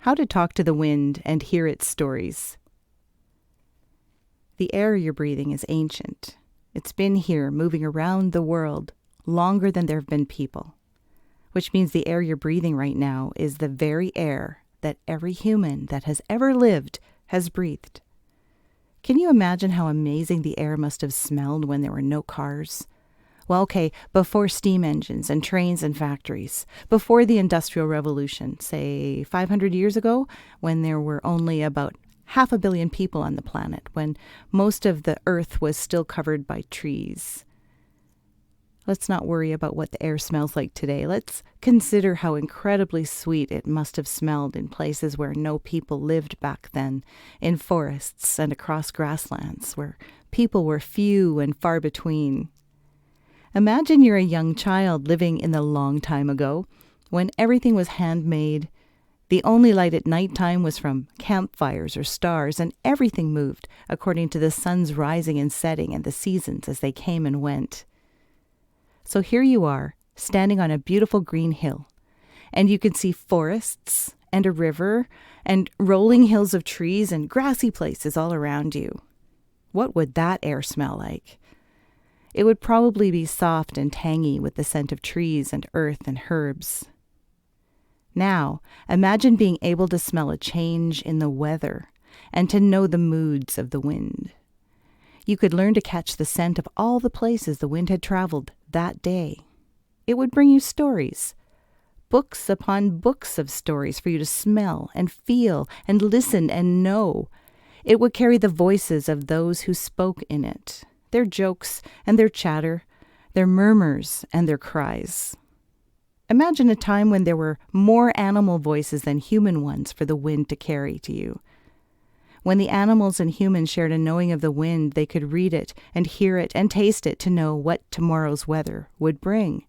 How to talk to the wind and hear its stories. The air you're breathing is ancient. It's been here, moving around the world, longer than there have been people. Which means the air you're breathing right now is the very air that every human that has ever lived has breathed. Can you imagine how amazing the air must have smelled when there were no cars? Well, okay, before steam engines and trains and factories, before the Industrial Revolution, say 500 years ago, when there were only about 500 million people on the planet, when most of the earth was still covered by trees. Let's not worry about what the air smells like today. Let's consider how incredibly sweet it must have smelled in places where no people lived back then, in forests and across grasslands, where people were few and far between. Imagine you're a young child living in the long time ago, when everything was handmade. The only light at nighttime was from campfires or stars, and everything moved according to the sun's rising and setting and the seasons as they came and went. So here you are, standing on a beautiful green hill, and you can see forests and a river and rolling hills of trees and grassy places all around you. What would that air smell like? It would probably be soft and tangy with the scent of trees and earth and herbs. Now, imagine being able to smell a change in the weather and to know the moods of the wind. You could learn to catch the scent of all the places the wind had traveled that day. It would bring you stories, books upon books of stories for you to smell and feel and listen and know. It would carry the voices of those who spoke in it, their jokes and their chatter, their murmurs and their cries. Imagine a time when there were more animal voices than human ones for the wind to carry to you. When the animals and humans shared a knowing of the wind, they could read it and hear it and taste it to know what tomorrow's weather would bring.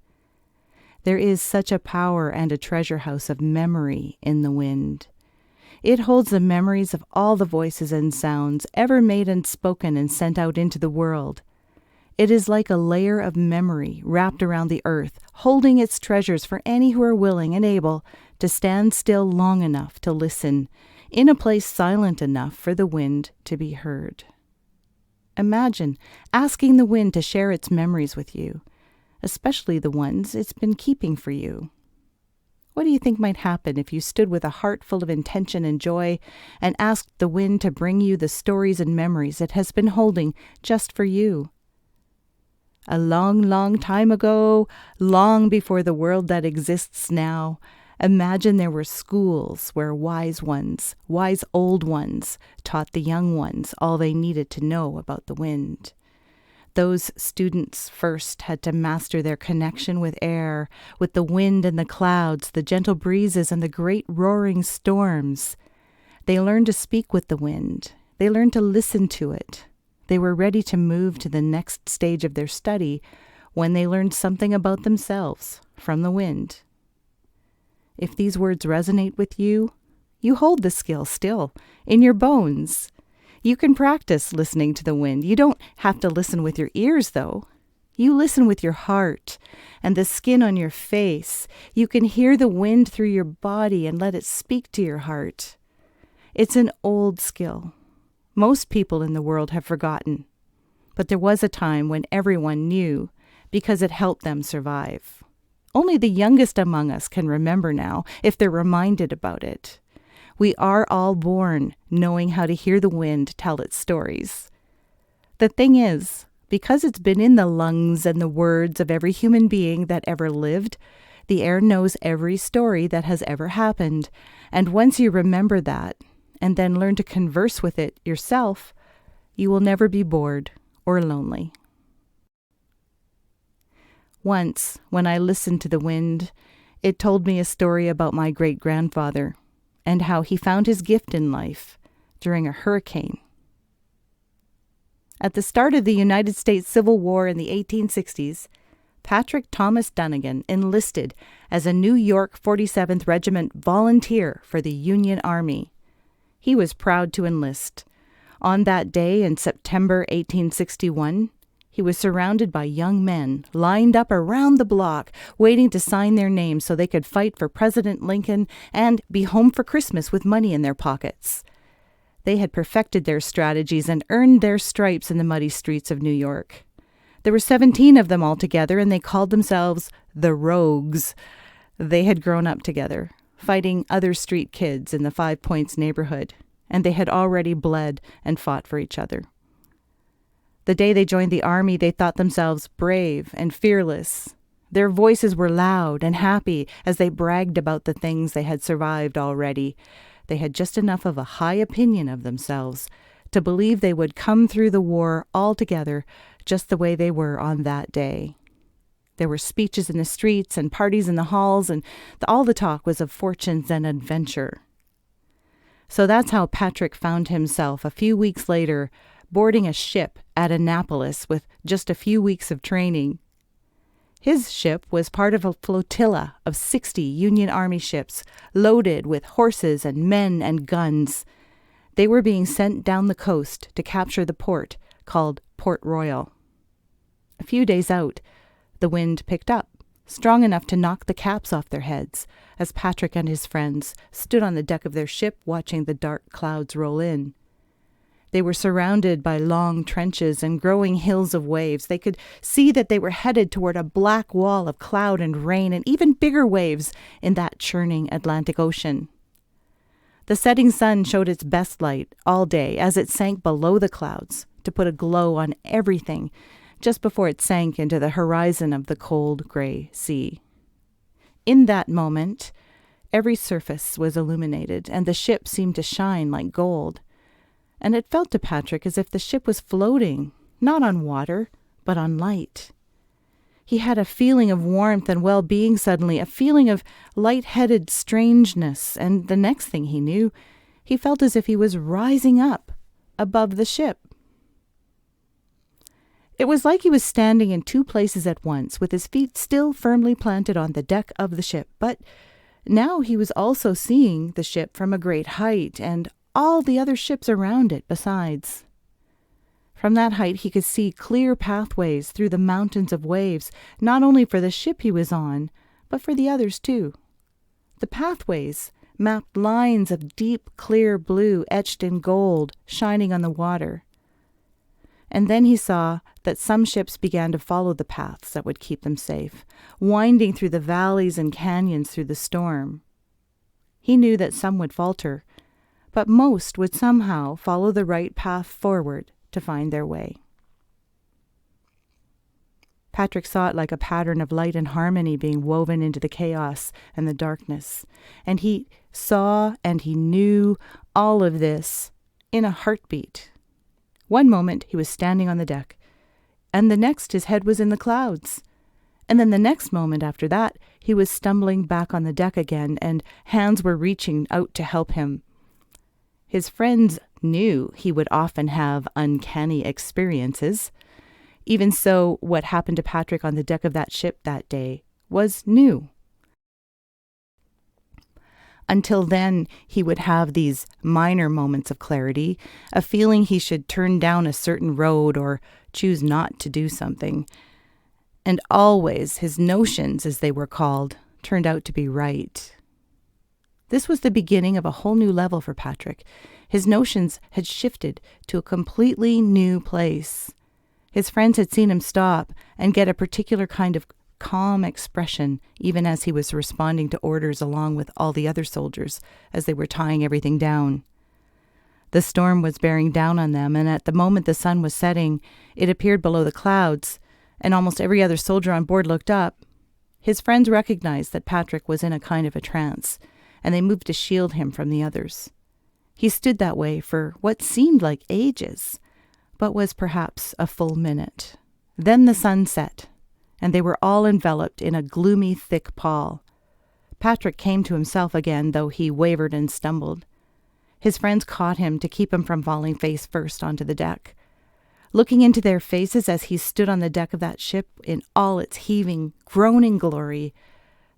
There is such a power and a treasure house of memory in the wind. It holds the memories of all the voices and sounds ever made and spoken and sent out into the world. It is like a layer of memory wrapped around the earth, holding its treasures for any who are willing and able to stand still long enough to listen, in a place silent enough for the wind to be heard. Imagine asking the wind to share its memories with you, especially the ones it's been keeping for you. What do you think might happen if you stood with a heart full of intention and joy and asked the wind to bring you the stories and memories it has been holding just for you? A long, long time ago, long before the world that exists now, imagine there were schools where wise old ones, taught the young ones all they needed to know about the wind. Those students first had to master their connection with air, with the wind and the clouds, the gentle breezes and the great roaring storms. They learned to speak with the wind. They learned to listen to it. They were ready to move to the next stage of their study when they learned something about themselves from the wind. If these words resonate with you, you hold the skill still in your bones. You can practice listening to the wind. You don't have to listen with your ears, though. You listen with your heart and the skin on your face. You can hear the wind through your body and let it speak to your heart. It's an old skill. Most people in the world have forgotten, but there was a time when everyone knew because it helped them survive. Only the youngest among us can remember now, if they're reminded about it. We are all born knowing how to hear the wind tell its stories. The thing is, because it's been in the lungs and the words of every human being that ever lived, the air knows every story that has ever happened. And once you remember that, and then learn to converse with it yourself, you will never be bored or lonely. Once, when I listened to the wind, it told me a story about my great-grandfather and how he found his gift in life during a hurricane. At the start of the United States Civil War in the 1860s, Patrick Thomas Dunnigan enlisted as a New York 47th Regiment volunteer for the Union Army. He was proud to enlist. On that day in September 1861, He was surrounded by young men, lined up around the block, waiting to sign their names so they could fight for President Lincoln and be home for Christmas with money in their pockets. They had perfected their strategies and earned their stripes in the muddy streets of New York. There were 17 of them altogether, and they called themselves the Rogues. They had grown up together, fighting other street kids in the Five Points neighborhood, and they had already bled and fought for each other. The day they joined the army, they thought themselves brave and fearless. Their voices were loud and happy as they bragged about the things they had survived already. They had just enough of a high opinion of themselves to believe they would come through the war all together just the way they were on that day. There were speeches in the streets and parties in the halls, and all the talk was of fortunes and adventure. So that's how Patrick found himself a few weeks later boarding a ship at Annapolis with just a few weeks of training. His ship was part of a flotilla of 60 Union Army ships loaded with horses and men and guns. They were being sent down the coast to capture the port called Port Royal. A few days out, the wind picked up, strong enough to knock the caps off their heads, as Patrick and his friends stood on the deck of their ship watching the dark clouds roll in. They were surrounded by long trenches and growing hills of waves. They could see that they were headed toward a black wall of cloud and rain and even bigger waves in that churning Atlantic Ocean. The setting sun showed its best light all day as it sank below the clouds to put a glow on everything just before it sank into the horizon of the cold gray sea. In that moment, every surface was illuminated and the ship seemed to shine like gold. And it felt to Patrick as if the ship was floating, not on water, but on light. He had a feeling of warmth and well-being suddenly, a feeling of light-headed strangeness, and the next thing he knew, he felt as if he was rising up above the ship. It was like he was standing in two places at once, with his feet still firmly planted on the deck of the ship, but now he was also seeing the ship from a great height, and all the other ships around it besides. From that height he could see clear pathways through the mountains of waves, not only for the ship he was on, but for the others too. The pathways mapped lines of deep, clear blue etched in gold, shining on the water. And then he saw that some ships began to follow the paths that would keep them safe, winding through the valleys and canyons through the storm. He knew that some would falter, but most would somehow follow the right path forward to find their way. Patrick saw it like a pattern of light and harmony being woven into the chaos and the darkness, and he saw and he knew all of this in a heartbeat. One moment he was standing on the deck, and the next his head was in the clouds. And then the next moment after that, he was stumbling back on the deck again, and hands were reaching out to help him. His friends knew he would often have uncanny experiences. Even so, what happened to Patrick on the deck of that ship that day was new. Until then, he would have these minor moments of clarity, a feeling he should turn down a certain road or choose not to do something. And always his notions, as they were called, turned out to be right. This was the beginning of a whole new level for Patrick. His notions had shifted to a completely new place. His friends had seen him stop and get a particular kind of calm expression, even as he was responding to orders along with all the other soldiers as they were tying everything down. The storm was bearing down on them, and at the moment the sun was setting, it appeared below the clouds, and almost every other soldier on board looked up. His friends recognized that Patrick was in a kind of a trance, and they moved to shield him from the others. He stood that way for what seemed like ages, but was perhaps a full minute. Then the sun set, and they were all enveloped in a gloomy, thick pall. Patrick came to himself again, though he wavered and stumbled. His friends caught him to keep him from falling face first onto the deck. Looking into their faces as he stood on the deck of that ship in all its heaving, groaning glory,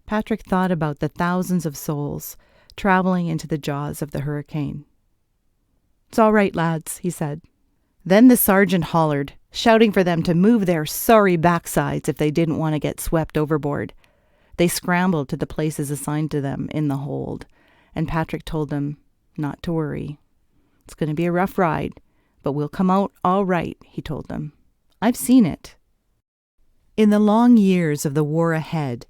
Patrick thought about the thousands of souls traveling into the jaws of the hurricane. "It's all right, lads," he said. Then the sergeant hollered, shouting for them to move their sorry backsides if they didn't want to get swept overboard. They scrambled to the places assigned to them in the hold, and Patrick told them not to worry. It's going to be a rough ride, but we'll come out all right, he told them. I've seen it. In the long years of the war ahead,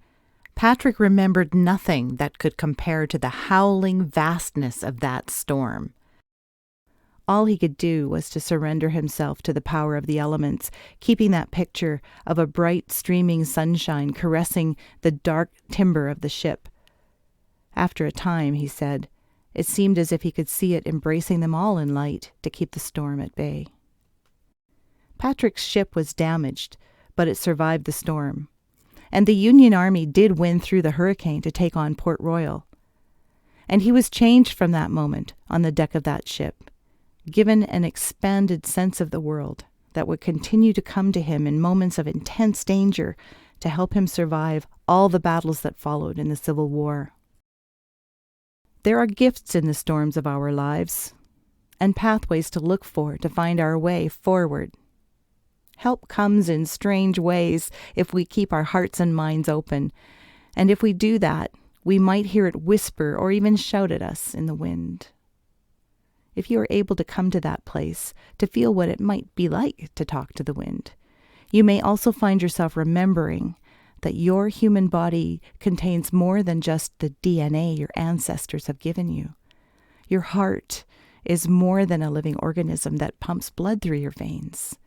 Patrick remembered nothing that could compare to the howling vastness of that storm. All he could do was to surrender himself to the power of the elements, keeping that picture of a bright, streaming sunshine caressing the dark timber of the ship. After a time, he said, it seemed as if he could see it embracing them all in light to keep the storm at bay. Patrick's ship was damaged, but it survived the storm. And the Union Army did win through the hurricane to take on Port Royal. And he was changed from that moment on the deck of that ship, given an expanded sense of the world that would continue to come to him in moments of intense danger to help him survive all the battles that followed in the Civil War. There are gifts in the storms of our lives, and pathways to look for to find our way forward. Help comes in strange ways if we keep our hearts and minds open, and if we do that, we might hear it whisper or even shout at us in the wind. If you are able to come to that place, to feel what it might be like to talk to the wind, you may also find yourself remembering that your human body contains more than just the DNA your ancestors have given you. Your heart is more than a living organism that pumps blood through your veins.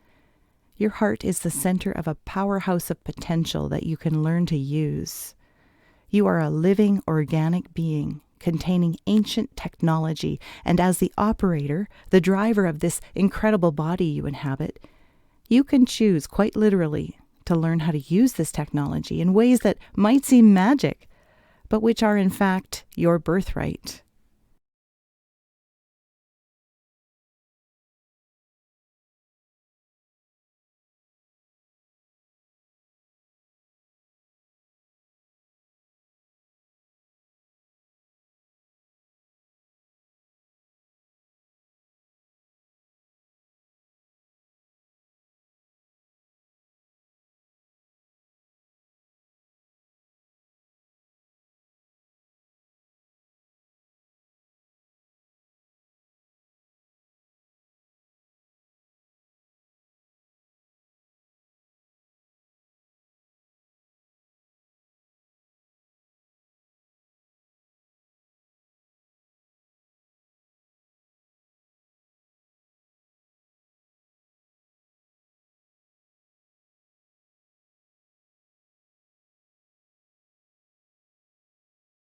Your heart is the center of a powerhouse of potential that you can learn to use. You are a living, organic being containing ancient technology, and as the operator, the driver of this incredible body you inhabit, you can choose quite literally to learn how to use this technology in ways that might seem magic, but which are in fact your birthright.